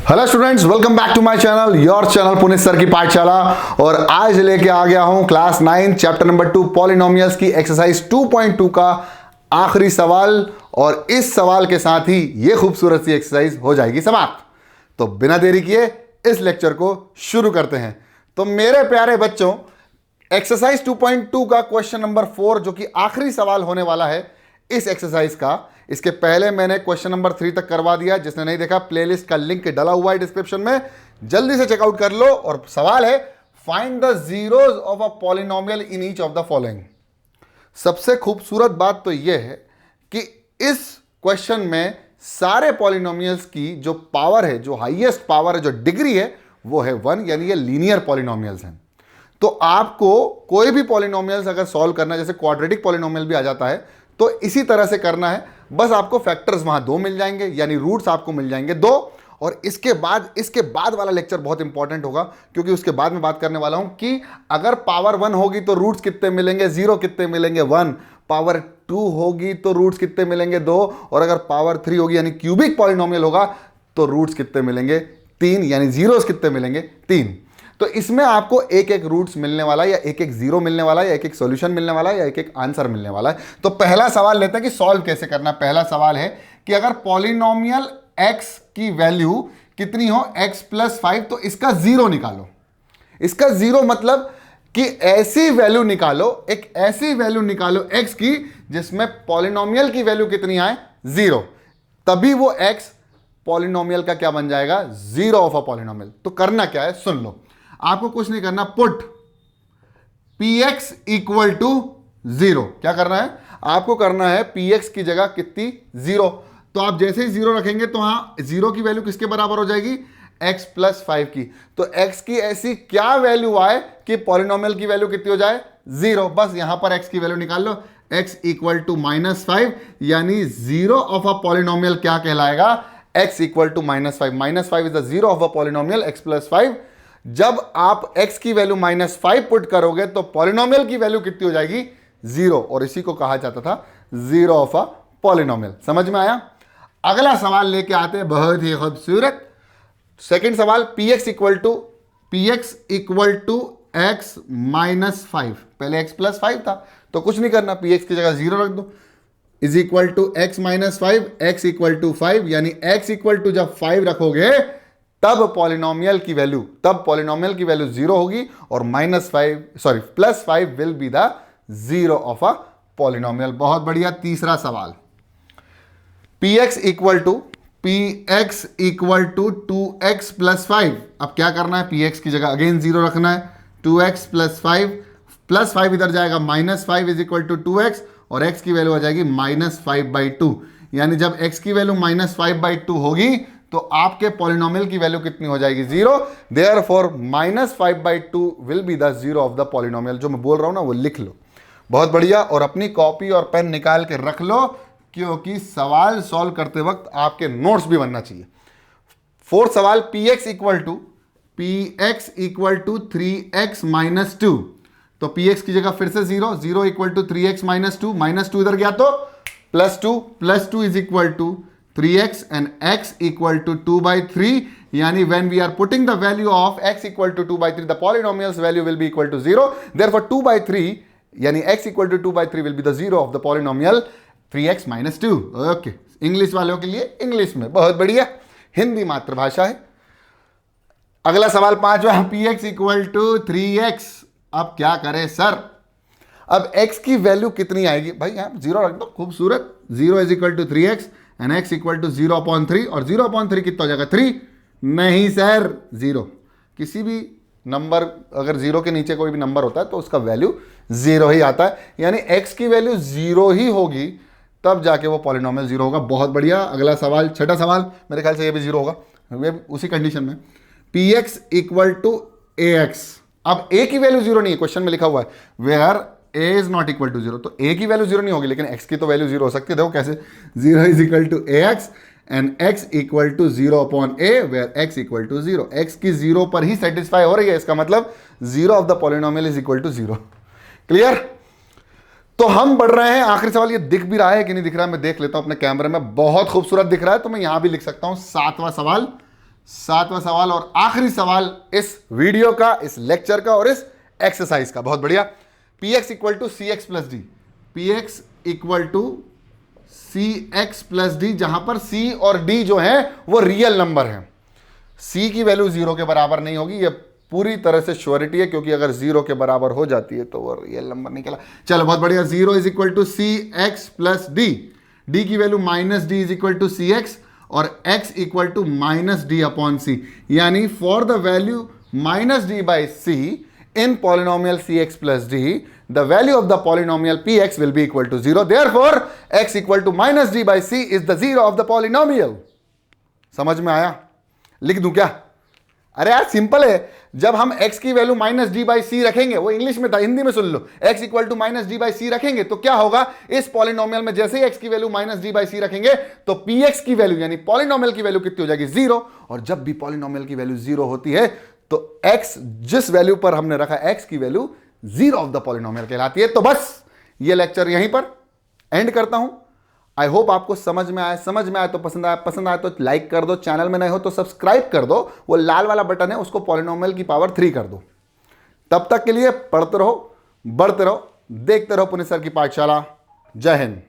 Hello students, welcome back to my channel, your channel Puneet sir की पाठशाला। और आज लेके आ गया हूं क्लास 9 चैप्टर नंबर 2 पॉलिनोमियल्स की एक्सरसाइज 2.2 का आखिरी सवाल। और इस सवाल के साथ ही ये खूबसूरत सी एक्सरसाइज हो जाएगी समाप्त। तो बिना देरी किए इस लेक्चर को शुरू करते हैं। तो मेरे प्यारे बच्चों, एक्सरसाइज 2.2 का क्वेश्चन नंबर 4 जो कि आखिरी सवाल होने वाला है इस एक्सरसाइज का, इसके पहले मैंने क्वेश्चन नंबर 3 तक करवा दिया। जिसने नहीं देखा, प्लेलिस्ट का लिंक डला हुआ है डिस्क्रिप्शन में, जल्दी से चेकआउट कर लो। और सवाल है, find the zeros of a polynomial in each of the following. सबसे खूबसूरत बात तो यह है कि इस क्वेश्चन में सारे पॉलिनोमियल्स की जो पावर है, जो हाईएस्ट पावर है, जो डिग्री है, वो है 1, यानी ये लीनियर पॉलिनोमियल्स हैं। तो आपको कोई भी पॉलिनोमियल्स अगर सॉल्व करना है, जैसे क्वाड्रेटिक पॉलिनोमियल भी आ जाता है, तो इसी तरह से करना है। बस आपको फैक्टर्स वहां 2 मिल जाएंगे, यानी रूट्स आपको मिल जाएंगे 2। और इसके बाद वाला लेक्चर बहुत इंपॉर्टेंट होगा, क्योंकि उसके बाद में बात करने वाला हूं कि अगर पावर 1 होगी तो रूट्स कितने मिलेंगे, 0 कितने मिलेंगे 1, पावर 2 होगी तो रूट्स कितने मिलेंगे 2, और अगर पावर 3 होगी यानी क्यूबिक पॉलिनोमियल होगा तो रूट्स कितने मिलेंगे 3, यानी जीरोस कितने मिलेंगे 3। तो इसमें आपको एक एक रूट्स मिलने वाला है, या एक एक जीरो मिलने वाला है, या एक एक सॉल्यूशन मिलने वाला है, या एक एक आंसर मिलने वाला है। तो पहला सवाल लेते हैं कि सॉल्व कैसे करना। पहला सवाल है कि अगर पॉलिनोमियल x की वैल्यू कितनी हो, x + 5, तो इसका जीरो निकालो। इसका जीरो मतलब कि ऐसी वैल्यू निकालो, एक ऐसी वैल्यू निकालो x की जिसमें पॉलिनोमियल की वैल्यू कितनी आए, 0। तभी वो x पॉलिनोमियल का क्या बन जाएगा, जीरो ऑफ अ पॉलिनोमियल। तो करना क्या है, सुन लो। आपको कुछ नहीं करना, पुट px = 0। क्या करना है आपको, करना है px की जगह कितनी, 0। तो आप जैसे ही 0 रखेंगे तो हाँ, 0 की वैल्यू किसके बराबर हो जाएगी, x + 5 की। तो x की ऐसी क्या वैल्यू आए कि पॉलिनोमियल की वैल्यू कितनी हो जाए, 0। बस यहां पर x की वैल्यू निकाल लो, x = -5, यानी जीरो ऑफ अ पॉलिनोमियल क्या कहलाएगा, x = -5। -5 is the zero of a polynomial x + 5। जब आप x की वैल्यू -5 पुट करोगे तो पॉलिनोमियल की वैल्यू कितनी हो जाएगी, 0। और इसी को कहा जाता था जीरो ऑफ अ पॉलिनोमियल। समझ में आया। अगला सवाल लेके आते हैं, बहुत ही खूबसूरत सेकंड सवाल। px = x - 5। पहले x + 5 था तो कुछ नहीं करना, px की जगह 0 रख दो, = x - 5, x = 5, यानी x = जब 5 रखोगे तब पॉलिनोमियल की वैल्यू 0 होगी, और +5 will be the zero of a polynomial. बहुत बढ़िया। तीसरा सवाल, px = 2x + 5। अब क्या करना है, px की जगह अगेन 0 रखना है, 2x + 5, +5 इधर जाएगा, -5 = 2x, और x की वैल्यू आ जाएगी -5/2। यानी जब x की वैल्यू -5/2 होगी तो आपके पॉलिनोमियल की वैल्यू कितनी हो जाएगी, 0। Therefore -5/2 will be the zero of the polynomial. जो मैं बोल रहा हूं ना वो लिख लो। बहुत बढ़िया। और अपनी कॉपी और पेन निकाल के रख लो, क्योंकि सवाल सॉल्व करते वक्त आपके नोट्स भी बनना चाहिए। फोर्थ सवाल, px = 3x - 2। तो px की जगह फिर से 0 = 3x - 2, -2 इधर गया तो +2 = 3x and x = 2/3, यानी when we are putting the value of x = 2/3, the polynomial's value will be equal to 0. Therefore 2/3 यानी x = 2/3 will be the zero of the polynomial 3x - 2. Okay, English वालों के लिए English में। बहुत बढ़िया, हिंदी मातृभाषा है। अगला सवाल 5वां, px = 3x। अब क्या करें सर, अब x की वैल्यू कितनी आएगी, भाई यहां 0 रख दो, खूबसूरत। 0 = 3x एंड x = 0/3, और 0/3 कितना हो जाएगा, 3। नहीं सर, 0। किसी भी नंबर अगर 0 के नीचे कोई भी नंबर होता है तो उसका वैल्यू 0 ही आता है, यानी x की वैल्यू 0 ही होगी तब जाके वो पॉलिनोमियल 0 होगा। बहुत बढ़िया। अगला सवाल, छठा सवाल, मेरे ख्याल से ये भी 0 होगा, वे उसी कंडीशन में। px = ax। अब a की वैल्यू 0 नहीं है, क्वेश्चन में लिखा हुआ है where a is not equal to 0, तो a की वैल्यू 0 नहीं होगी, लेकिन x की तो वैल्यू 0 हो सकती है। देखो कैसे, 0 = ax and x = 0/a, where x = 0। x की 0 पर ही सेटिस्फाई हो रही है, इसका मतलब zero of the polynomial is equal to 0। Clear. तो हम बढ़ रहे हैं, आखिरी सवाल। ये दिख भी रहा है कि नहीं दिख रहा है, मैं देख लेता हूं अपने कैमरे में। बहुत खूबसूरत दिख रहा है तो मैं यहां भी लिख सकता हूं। 7वां सवाल, 7वां सवाल और आखिरी सवाल इस वीडियो का, इस लेक्चर का और इस एक्सरसाइज का। बहुत बढ़िया। P X equal to C X plus D, P X equal to C X plus D, जहां पर सी और डी जो है वो रियल नंबर है। सी की वैल्यू 0 के बराबर नहीं होगी, ये पूरी तरह से श्योरिटी है, क्योंकि अगर 0 के बराबर हो जाती है तो वो रियल नंबर निकला। चलो बहुत बढ़िया। 0 is equal to C X plus D, D की value minus D is equal to C X और x equal to minus D upon C, यानी for the value minus D by C in polynomial C X plus D, the value of the polynomial P X will be equal to 0, therefore x equal to minus D by C is the 0 of the polynomial. समझ में आया? लिख दूं क्या? अरे यार simple है। जब हम x की value minus D by C रखेंगे, वो इंग्लिश में था, हिंदी में सुन लो, x equal to minus D by C रखेंगे तो क्या होगा, इस पॉलिनोमियल में जैसे ही x की value minus D by C रखेंगे तो px की वैल्यू यानी पॉलिनोमियल की वैल्यू कितनी हो जाएगी, 0। और जब भी पॉलिनोमियल की वैल्यू 0 होती है तो x जिस वैल्यू पर हमने रखा x की वैल्यू 0 ऑफ द पॉलिनोमियल कहलाती है। तो बस ये लेक्चर यहीं पर एंड करता हूं। आई होप आपको समझ में आया तो पसंद आया तो लाइक कर दो, चैनल में नए हो तो सब्सक्राइब कर दो, वो लाल वाला बटन है उसको पॉलिनोमियल की पावर 3 कर दो। तब तक के लिए पढ़ते रहो, बढ़ते रहो, देखते रहो पुनित सर की पाठशाला। जय हिंद।